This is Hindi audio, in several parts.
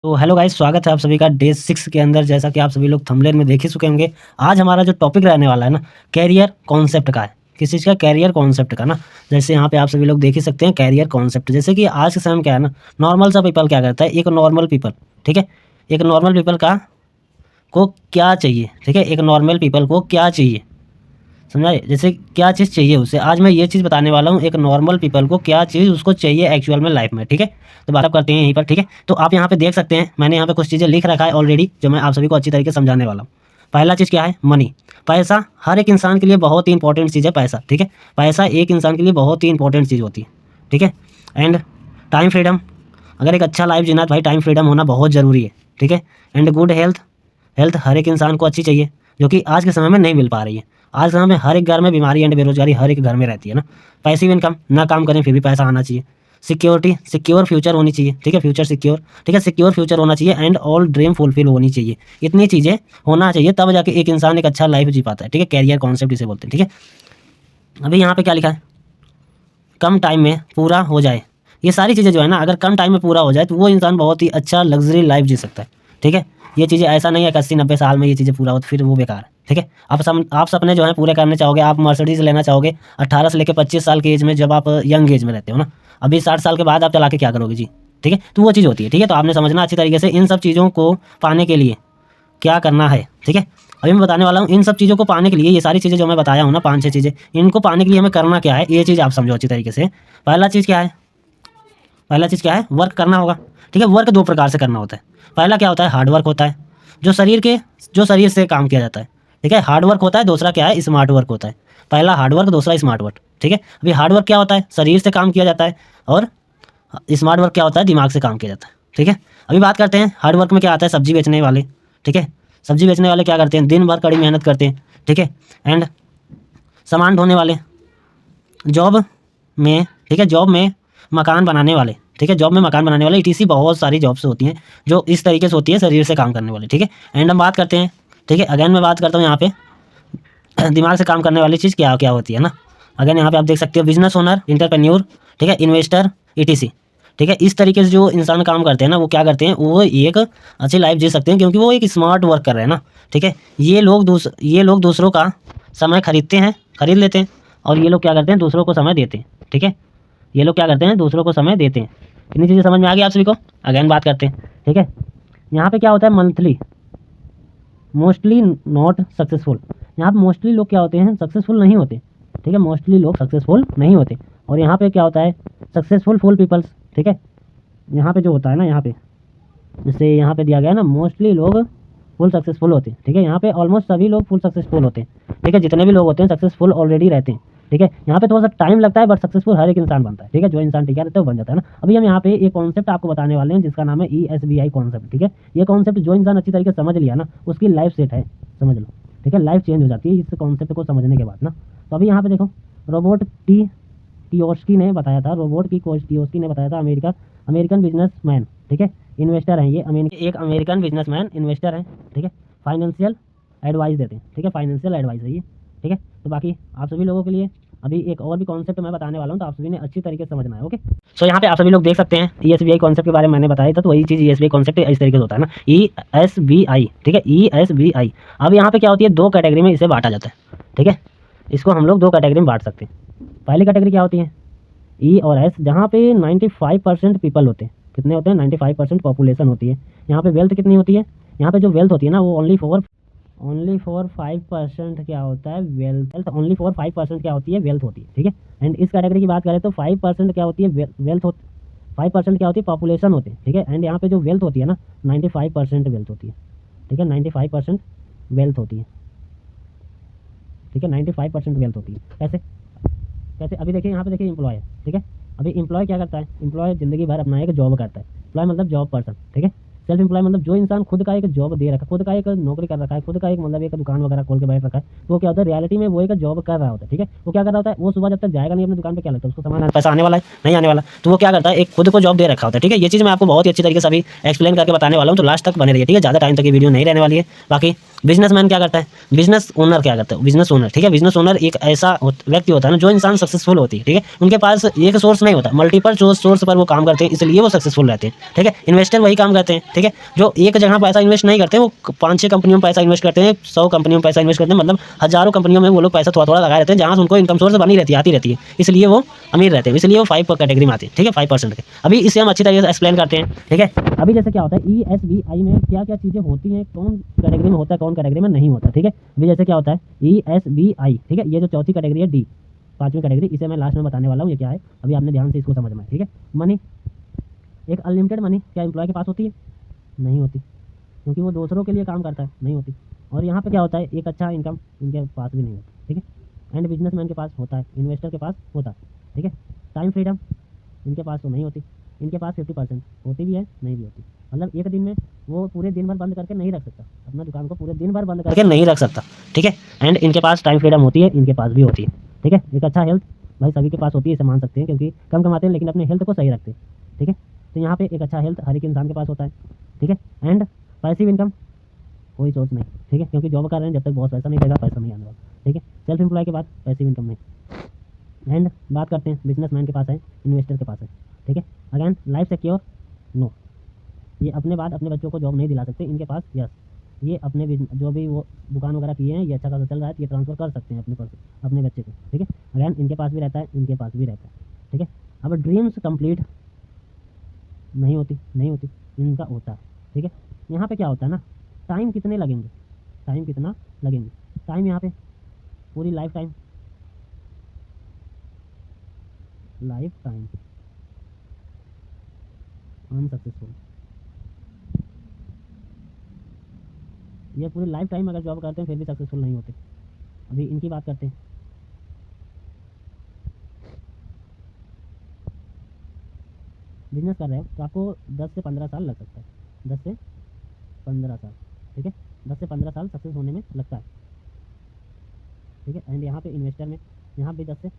तो हेलो गाइस, स्वागत है आप सभी का डे 6 के अंदर। जैसा कि आप सभी लोग थंबनेल में देख ही चुके होंगे, आज हमारा जो टॉपिक रहने वाला है ना, कैरियर कॉन्सेप्ट का है। किस चीज़ का? कैरियर कॉन्सेप्ट का ना। जैसे यहाँ पे आप सभी लोग देख ही सकते हैं कैरियर कॉन्सेप्ट। जैसे कि आज के समय में क्या है ना, नॉर्मल सा पीपल क्या करता है, एक नॉर्मल पीपल, ठीक है, एक नॉर्मल पीपल का को क्या चाहिए, ठीक है, एक नॉर्मल पीपल को क्या चाहिए, समझा? जैसे क्या चीज़ चाहिए उसे, आज मैं ये चीज़ बताने वाला हूँ, एक नॉर्मल पीपल को क्या चीज़ उसको चाहिए एक्चुअल में लाइफ में, ठीक है। तो बात करते हैं यहीं पर, ठीक है। तो आप यहाँ पे देख सकते हैं, मैंने यहाँ पे कुछ चीज़ें लिख रखा है ऑलरेडी, जो मैं आप सभी को अच्छी तरीके से समझाने वाला हूँ। पहला चीज़ क्या है? मनी। पैसा हर एक इंसान के लिए बहुत ही इंपॉर्टेंट चीज़ है, पैसा, ठीक है। पैसा एक इंसान के लिए बहुत ही इंपॉर्टेंट चीज़ होती है, ठीक है। एंड टाइम फ्रीडम, अगर एक अच्छा लाइफ जीना तो भाई टाइम फ्रीडम होना बहुत ज़रूरी है, ठीक है। एंड गुड हेल्थ, हेल्थ हर एक इंसान को अच्छी चाहिए, जो कि आज के समय में नहीं मिल पा रही है। आज के समय में हर एक घर में बीमारी एंड बेरोजगारी हर एक घर में रहती है ना। पैसिव इनकम, ना काम करें फिर भी पैसा आना चाहिए। सिक्योरिटी, सिक्योर फ्यूचर होनी चाहिए, ठीक है, फ्यूचर सिक्योर, ठीक है, सिक्योर फ्यूचर होना चाहिए। एंड ऑल ड्रीम फुलफिल होनी चाहिए। इतनी चीज़ें होना चाहिए, तब जाके एक इंसान एक अच्छा लाइफ जी पाता है, ठीक है। कैरियर कॉन्सेप्ट इसे बोलते हैं, ठीक है। अभी यहाँ पे क्या लिखा है? कम टाइम में पूरा हो जाए। ये सारी चीज़ें जो है ना, अगर कम टाइम में पूरा हो जाए तो वो इंसान बहुत ही अच्छा लग्जरी लाइफ जी सकता है, ठीक है। ये चीज़ें ऐसा नहीं है कि 80-90 साल में ये चीज़ें पूरा हो तो फिर वो बेकार है, ठीक है। आप सपने जो हैं पूरे करने चाहोगे, आप मर्सिडीज़ लेना चाहोगे 18 से लेकर 25 साल की एज में, जब आप यंग एज में रहते हो ना। अभी 60 साल के बाद आप चला के क्या करोगे जी, ठीक है। तो वो चीज़ होती है, ठीक है। तो आपने समझना अच्छी तरीके से इन सब चीज़ों को पाने के लिए क्या करना है, ठीक है। अभी मैं बताने वाला हूँ इन सब चीज़ों को पाने के लिए, ये सारी चीज़ें जो मैं बताया हूँ ना, 5-6 चीज़ें, इनको पाने के लिए हमें करना क्या है, ये चीज़ आप समझो अच्छी तरीके से। पहला चीज़ क्या है? पहला चीज़ क्या है? वर्क करना होगा, ठीक है। वर्क दो प्रकार से करना होता है। पहला क्या होता है? हार्ड वर्क होता है, जो शरीर से काम किया जाता है, ठीक है, हार्ड वर्क होता है। दूसरा क्या है? स्मार्ट वर्क होता है। पहला हार्ड वर्क, दूसरा स्मार्ट वर्क, ठीक है। अभी हार्ड वर्क क्या होता है? शरीर से काम किया जाता है। और स्मार्ट वर्क क्या होता है? दिमाग से काम किया जाता है, ठीक है। अभी बात करते हैं हार्ड वर्क में क्या आता है। सब्जी बेचने वाले, ठीक है, सब्जी बेचने वाले क्या करते हैं? दिन भर कड़ी मेहनत करते हैं, ठीक है। एंड सामान ढोने वाले, जॉब में, ठीक है, जॉब में मकान बनाने वाले, ठीक है, जॉब में मकान बनाने वाले, ईटीसी बहुत सारी जॉब्स होती हैं जो इस तरीके से होती है, शरीर से काम करने वाले, ठीक है। एंड हम बात करते हैं, ठीक है, अगेन मैं बात करता हूँ यहाँ पे दिमाग से काम करने वाली चीज़ क्या क्या होती है ना। अगेन यहाँ पे आप देख सकते हो बिजनेस ओनर, इंटरप्रेन्योर, ठीक है, इन्वेस्टर, ईटीसी, ठीक है। इस तरीके से जो इंसान काम करते हैं ना, वो क्या करते हैं? वो एक अच्छी लाइफ जी सकते हैं, क्योंकि वो एक स्मार्ट वर्क कर रहे हैं ना, ठीक है। ये लोग दूसरों का समय खरीदते हैं, खरीद लेते हैं। और ये लोग क्या करते हैं? दूसरों को समय देते हैं, ठीक है। ये लोग क्या करते हैं? दूसरों को समय देते हैं। इतनी चीज़ें समझ में आ गई आप सभी को? अगेन बात करते हैं, ठीक है। यहाँ पे क्या होता है? Monthly, mostly not successful. यहाँ पे मोस्टली लोग क्या होते हैं? सक्सेसफुल नहीं होते, ठीक है, मोस्टली लोग सक्सेसफुल नहीं होते। और यहाँ पे क्या होता है? सक्सेसफुल फुल पीपल्स, ठीक है। यहाँ पे जो होता है ना, यहाँ पे जैसे यहाँ पे दिया गया है ना, मोस्टली लोग फुल सक्सेसफुल होते हैं, ठीक है। यहाँ पे ऑलमोस्ट सभी लोग फुल सक्सेसफुल होते हैं, ठीक है। जितने भी लोग होते हैं सक्सेसफुल ऑलरेडी रहते हैं, ठीक है। यहाँ पे थोड़ा सा टाइम लगता है, बट सक्सेसफुल हर एक इंसान बनता है, ठीक है। जो इंसान टिका रहता है वो बन जाता है ना। अभी हम यहाँ पे एक कॉन्सेप्ट आपको बताने वाले हैं जिसका नाम है ESBI कॉन्सेप्ट, ठीक है। ये कॉन्सेप्ट जो इंसान अच्छी तरीके से समझ लिया ना, उसकी लाइफ सेट है, समझ लो, ठीक है। लाइफ चेंज हो जाती है इस कॉन्सेप्ट को समझने के बाद ना। तो अभी यहाँ पे देखो, रोबोट कियोस्की ने बताया था, कियोस्की ने बताया था, अमेरिकन बिजनेसमैन, ठीक है, इन्वेस्टर हैं ये, एक अमेरिकन बिजनेसमैन इन्वेस्टर हैं, ठीक है। फाइनेंशियल एडवाइस देते हैं, ठीक है, फाइनेंशियल एडवाइस है ये, ठीक है। तो बाकी आप सभी लोगों के लिए अभी एक और भी कॉन्सेप्ट मैं बताने वाला हूँ, तो आप सभी ने अच्छी तरीके से समझना है, ओके। सो यहाँ पे आप सभी लोग देख सकते हैं ESBI कॉन्सेप्ट के बारे में मैंने बताया था, तो वही चीज़ ESBI कॉन्सेप्ट इस तरीके से होता है ना, ESBI, ठीक है, ESBI। अब यहाँ पे क्या होती है? दो कैटेगरी में इसे बांटा जाता है, ठीक है। इसको हम लोग दो कैटेगरी में बांट सकते हैं। पहली कैटेगरी क्या होती है? E और S, जहाँ पे 95% पीपल होते हैं। कितने होते हैं? 95% पॉपुलेशन होती है। यहाँ पे वेल्थ कितनी होती है? यहाँ पे जो वेल्थ होती है ना, वो ओनली फॉर 5% क्या होता है? वेल्थ। ओनली फॉर 5% क्या होती है? वेल्थ होती है, ठीक है। एंड इस कैटेगरी की बात करें तो 5% क्या होती है? वेल्थ 5% क्या होती है? पॉपुलेशन होती है, ठीक है। एंड यहाँ पे जो वेल्थ होती है ना, 95% वेल्थ होती है, ठीक है, 95% वेल्थ होती है, ठीक है, 95% वेल्थ होती है। कैसे? कैसे? अभी देखिए यहाँ पे देखिए एम्प्लॉय है, ठीक है। अभी एम्प्लॉय क्या करता है? एम्प्लॉय ज़िंदगी भर अपना एक जॉब करता है। एम्प्लॉय मतलब जॉब पर्सन, ठीक है। सेल्फ एम्प्लॉय मतलब जो इंसान खुद का एक जॉब दे रखा है, खुद का एक नौकरी कर रखा है, खुद का एक मतलब एक दुकान वगैरह खोल के बैठ रखा है। तो वो क्या होता है? रियलिटी में वो एक जॉब कर रहा होता है, ठीक है। वो क्या कर रहा होता है? वो सुबह जब तक जाएगा नहीं अपनी दुकान पे, क्या लगता है उसको? सामान पैसा आने वाला है? नहीं आने वाला। तो वो क्या करता है? एक खुद को जॉब दे रखा होता है, ठीक है। ये चीज़ मैं आपको बहुत ही अच्छी तरीके से अभी एक्सप्लेन करके बताने वाला हूँ, तो लास्ट तक बने रहिए, ठीक है। ज़्यादा टाइम तक ये वीडियो नहीं रहने वाली है। बाकी बिजनेसमैन क्या करता है, बिजनेस ओनर क्या करता है, बिजनेस ओनर, ठीक है, बिजनेस ओनर एक ऐसा व्यक्ति होता है ना, जो इंसान सक्सेसफुल होती है, ठीक है, उनके पास एक सोर्स नहीं होता, मल्टीपल सोर्स पर वो काम करते हैं, इसलिए वो सक्सेसफुल रहते हैं, ठीक है। इन्वेस्टर वही काम करते हैं, ठीक है, जो एक जगह पैसा इन्वेस्ट नहीं करते, वो 5-6 कंपनियों में पैसा इन्वेस्ट करते हैं, 100 कंपनियों में पैसा इन्वेस्ट करते हैं, मतलब हजारों कंपनियों में वो लोग पैसा थोड़ा थोड़ा लगाए रहते हैं, जहाँ से उनको इनकम सोर्स बनी रहती है, आती रहती है, इसलिए वो अमीर रहते हैं, इसलिए वो 5 कैटेगरी में आते हैं, ठीक है, 5% के। अभी इसे हम अच्छी तरीके से एक्सप्लेन करते हैं, ठीक है। अभी जैसे क्या होता है, ESBI में क्या क्या चीज़ें होती हैं, कौन कैटेगरी में होता है, कौन कैटेगरी में नहीं होता, ठीक है। अभी जैसे क्या होता है ESBI, ठीक है, ये जो चौथी कैटेगरी है D, 5वीं कैटेगरी, इसे मैं लास्ट में बताने वाला हूँ ये क्या है, अभी आपने ध्यान से इसको समझना है, ठीक है। मनी, एक अनलिमिटेड मनी क्या एम्प्लॉय के पास होती है? नहीं होती, क्योंकि वो दूसरों के लिए काम करता है, नहीं होती। और यहाँ पे क्या होता है, एक अच्छा इनकम इनके पास भी नहीं होता, ठीक है। एंड बिजनेसमैन के पास होता है, इन्वेस्टर के पास होता है, ठीक है। टाइम फ्रीडम इनके पास तो नहीं होती, इनके पास 50% होती भी है, नहीं भी होती, मतलब एक दिन में वो पूरे दिन भर बंद करके नहीं रख सकता, अपना दुकान को पूरे दिन भर बंद करके नहीं रख सकता, ठीक है। एंड इनके पास टाइम फ्रीडम होती है, इनके पास भी होती है, ठीक है। एक अच्छा हेल्थ भाई सभी के पास होती है, इसे मान सकते हैं, क्योंकि कम कमाते हैं लेकिन अपने हेल्थ को सही रखते हैं, ठीक है। तो यहाँ पे एक अच्छा हेल्थ हर एक इंसान के पास होता है, ठीक है। एंड पैसिव इनकम कोई सोर्स नहीं, ठीक है, क्योंकि जॉब कर रहे हैं, जब तक बॉस पैसा नहीं देगा पैसा नहीं आने वाला, ठीक है। सेल्फ एम्प्लॉय के बाद पैसिव इनकम नहीं। एंड बात करते हैं बिजनेसमैन के पास है, इन्वेस्टर के पास है, ठीक है। अगेन लाइफ सिक्योर नो, ये अपने बाद अपने बच्चों को जॉब नहीं दिला सकते, इनके पास यस, ये अपने जो भी वो दुकान वगैरह किए हैं, ये अच्छा खासा चल रहा है, ये ट्रांसफ़र कर सकते हैं अपने पास अपने बच्चे को, ठीक है। अगेन इनके पास भी रहता है, इनके पास भी रहता है, ठीक है। अब ड्रीम्स कंप्लीट नहीं होती, नहीं होती, इनका होता है, ठीक है। यहाँ पे क्या होता है ना, टाइम कितने लगेंगे, टाइम कितना लगेंगे, टाइम यहाँ पे पूरी life time, life time unsuccessful, ये पूरी लाइफ टाइम अगर जॉब करते हैं फिर भी सक्सेसफुल नहीं होते। अभी इनकी बात करते हैं, बिजनेस कर रहे हो तो आपको 10 से 15 साल लग सकता है, 10 से 15 साल, ठीक है, 10 से 15 साल सक्सेस होने में लगता है, ठीक है। एंड यहाँ पे इन्वेस्टर में यहाँ भी 10 से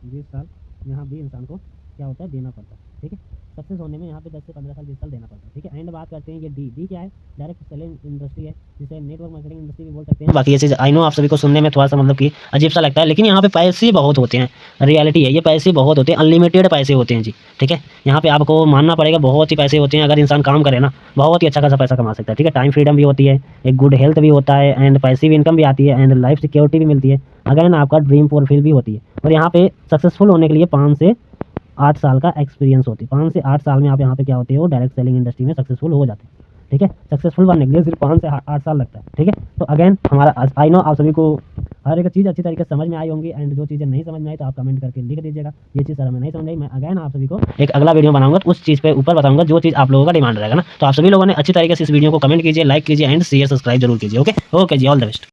20 साल यहाँ भी इंसान को क्या होता है, देना पड़ता है, ठीक है। सक्सेस होने में यहाँ पे 10 से 15 साल 20 साल देना पड़ता है, ठीक है। एंड बात करते हैं ये डी क्या है, डायरेक्ट सेलिंग इंडस्ट्री है, जिसे नेटवर्क मार्केटिंग इंडस्ट्री भी बोल सकते हैं। बाकी ये चीज़ आई नो आप सभी को सुनने में थोड़ा सा मतलब कि अजीब सा लगता है, लेकिन यहाँ पे पैसे बहुत होते हैं, रियलिटी है, ये पैसे बहुत होते हैं, अनलिमिटेड पैसे होते हैं जी, ठीक है। यहाँ पे आपको मानना पड़ेगा, बहुत ही पैसे होते हैं, अगर इंसान काम करे ना बहुत ही अच्छा खासा पैसा कमा सकता है, ठीक है। टाइम फ्रीडम भी होती है, एक गुड हेल्थ भी होता है, एंड पैसिव इनकम भी आती है, एंड लाइफ सिक्योरिटी भी मिलती है, अगर आपका ड्रीम फुलफिल भी होती है। और यहाँ पे सक्सेसफुल होने के लिए 5 से 8 साल का एक्सपीरियंस होती है, 5 से 8 साल में आप यहाँ पे क्या होते हो, डायरेक्ट सेलिंग इंडस्ट्री में सक्सेसफुल हो जाते हैं, ठीक है। सक्सेसफुल बनने के लिए सिर्फ 5 से 8 साल लगता है, ठीक है। तो अगेन हमारा आई नो आप सभी को हर एक चीज़ अच्छी तरीके से समझ में आई होंगी, एंड जो चीज़ें नहीं समझ में आई तो आप कमेंट करके लिख दीजिएगा, ये चीज़ सर हमें नहीं समझ आई। मैं अगेन आप सभी को एक अगला वीडियो बनाऊंगा, तो उस चीज़ पे ऊपर बताऊंगा जो चीज़ आप लोगों का डिमांड रहेगा ना। तो आप सभी लोगों ने अच्छी तरीके से इस वीडियो को कमेंट कीजिए, लाइक कीजिए, एंड शेयर सब्सक्राइब जरूर कीजिए। ओके ओके जी, ऑल द बेस्ट।